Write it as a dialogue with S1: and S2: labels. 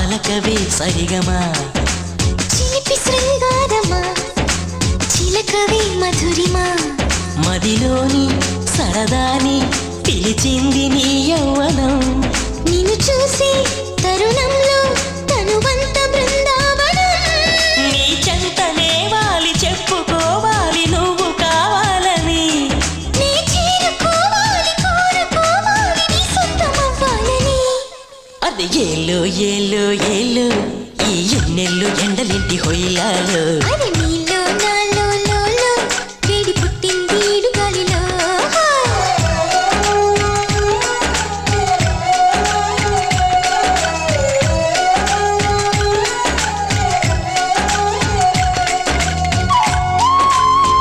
S1: పలకవే సరిగమా
S2: చిలిపి శృంగారమా చిలకవే మధురిమా
S1: మదిలోని సరదాని పిలిచింది నీ యౌవనం
S2: నిన్ను చూసి తరుణంలో తనువంత బృందావనం
S1: నీ చెంతనే వాలి చెప్పుకోవాలి నువ్వు కావాలని
S2: నీ చేరుకోవాలి కోరుకోవాలి నీ సొంతమవ్వాలని
S1: అది ఏలో ఏలో ఏలో ఈ ఎన్నెల్లు ఎండలింటి హొయ్యాలో
S2: అది